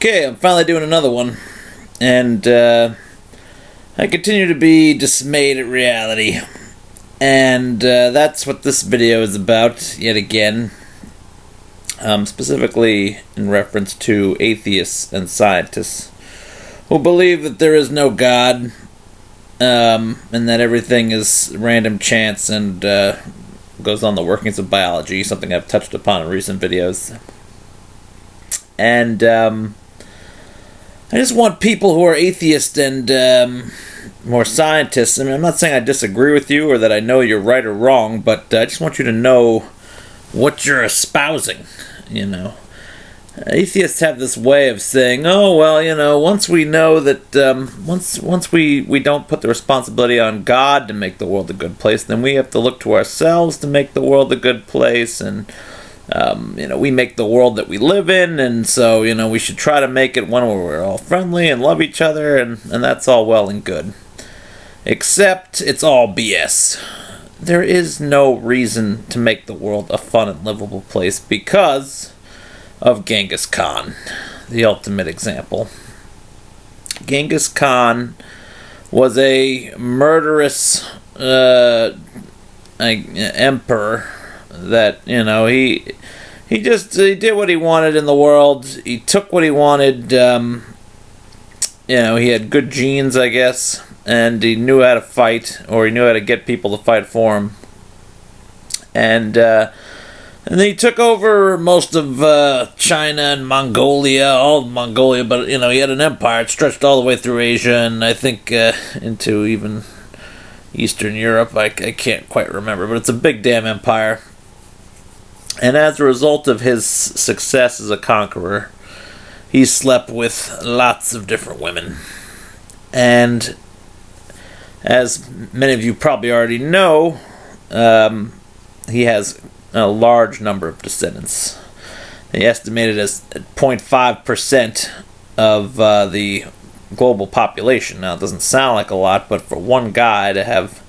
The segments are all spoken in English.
Okay, I'm finally doing another one, and I continue to be dismayed at reality, and that's what this video is about, yet again, specifically in reference to atheists and scientists who believe that there is no God, and that everything is random chance and goes on the workings of biology, something I've touched upon in recent videos. And I just want people who are atheists and more scientists. I mean, I'm not saying I disagree with you or that I know you're right or wrong, but I just want you to know what you're espousing, you know. Atheists have this way of saying, oh, well, you know, once we know that, once we don't put the responsibility on God to make the world a good place, then we have to look to ourselves to make the world a good place, and you know, we make the world that we live in, and so, you know, we should try to make it one where we're all friendly and love each other, and that's all well and good. Except it's all BS. There is no reason to make the world a fun and livable place because of Genghis Khan, the ultimate example. Genghis Khan was a murderous emperor that, you know, he did what he wanted in the world. He took what he wanted. You know, he had good genes, I guess, and he knew how to fight, or he knew how to get people to fight for him. And then he took over most of China and Mongolia, all of Mongolia, but, you know, he had an empire. It stretched all the way through Asia and I think into even Eastern Europe. I can't quite remember, but it's a big damn empire. And as a result of his success as a conqueror, he slept with lots of different women. And as many of you probably already know, he has a large number of descendants. They estimated as 0.5% of the global population. Now, it doesn't sound like a lot, but for one guy to have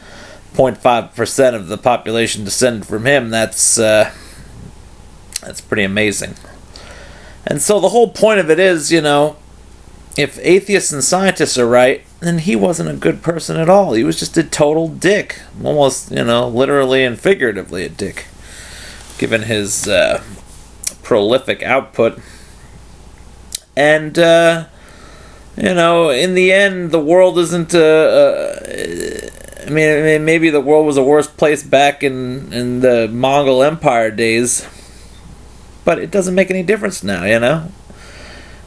0.5% of the population descended from him, that's pretty amazing. And so the whole point of it is, you know, if atheists and scientists are right, then he wasn't a good person at all. He was just a total dick. Almost, you know, literally and figuratively a dick, given his prolific output. And, you know, in the end, the world isn't I mean, maybe the world was a worse place back in the Mongol Empire days, but it doesn't make any difference now, you know?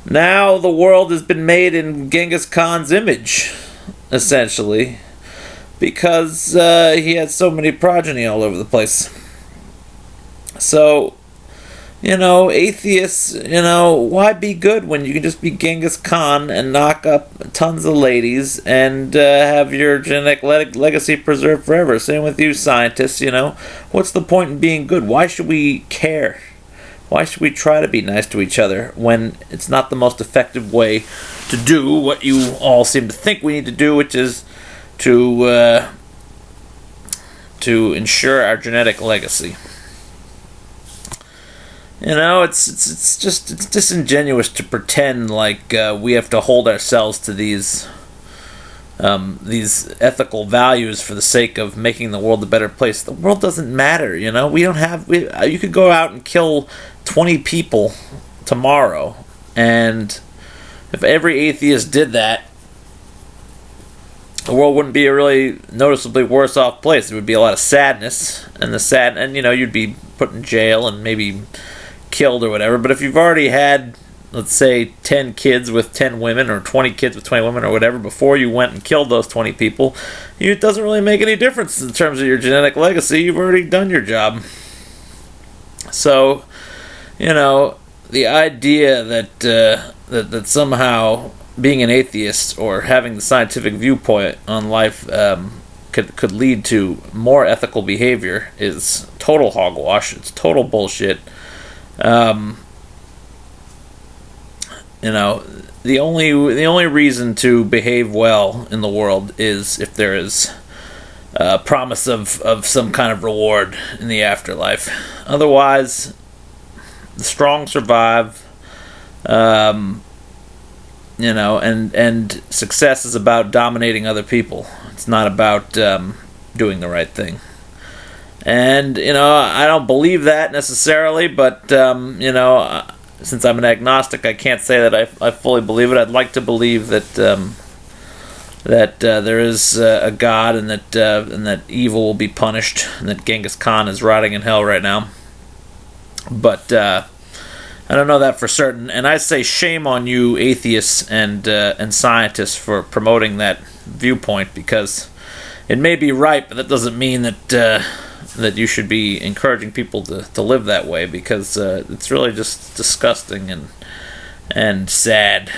Now the world has been made in Genghis Khan's image, essentially, because he had so many progeny all over the place. So, you know, atheists, you know, why be good when you can just be Genghis Khan and knock up tons of ladies and have your genetic legacy preserved forever? Same with you scientists, you know. What's the point in being good? Why should we care? Why should we try to be nice to each other when it's not the most effective way to do what you all seem to think we need to do, which is to ensure our genetic legacy? You know, it's disingenuous to pretend like we have to hold ourselves to these ethical values for the sake of making the world a better place. The world doesn't matter, you know. You could go out and kill 20 people tomorrow, and if every atheist did that, the world wouldn't be a really noticeably worse off place. There would be a lot of sadness, and you know, you'd be put in jail and maybe killed or whatever. But if you've already had, let's say, 10 kids with 10 women, or 20 kids with 20 women, or whatever, before you went and killed those 20 people, it doesn't really make any difference in terms of your genetic legacy. You've already done your job. So, you know, the idea that that somehow being an atheist or having the scientific viewpoint on life could lead to more ethical behavior is total hogwash. It's total bullshit. You know, the only reason to behave well in the world is if there is a promise of some kind of reward in the afterlife. Otherwise, the strong survive. and success is about dominating other people. It's not about doing the right thing. And I don't believe that necessarily, but since I'm an agnostic, I can't say that I fully believe it. I'd like to believe that there is a God, and that evil will be punished, and that Genghis Khan is rotting in hell right now. But I don't know that for certain, and I say shame on you, atheists and scientists, for promoting that viewpoint, because it may be right, but that doesn't mean that you should be encouraging people to live that way, because it's really just disgusting and sad.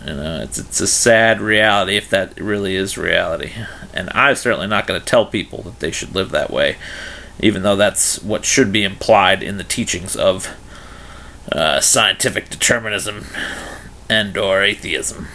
It's a sad reality, if that really is reality. And I'm certainly not going to tell people that they should live that way, even though that's what should be implied in the teachings of scientific determinism and or atheism.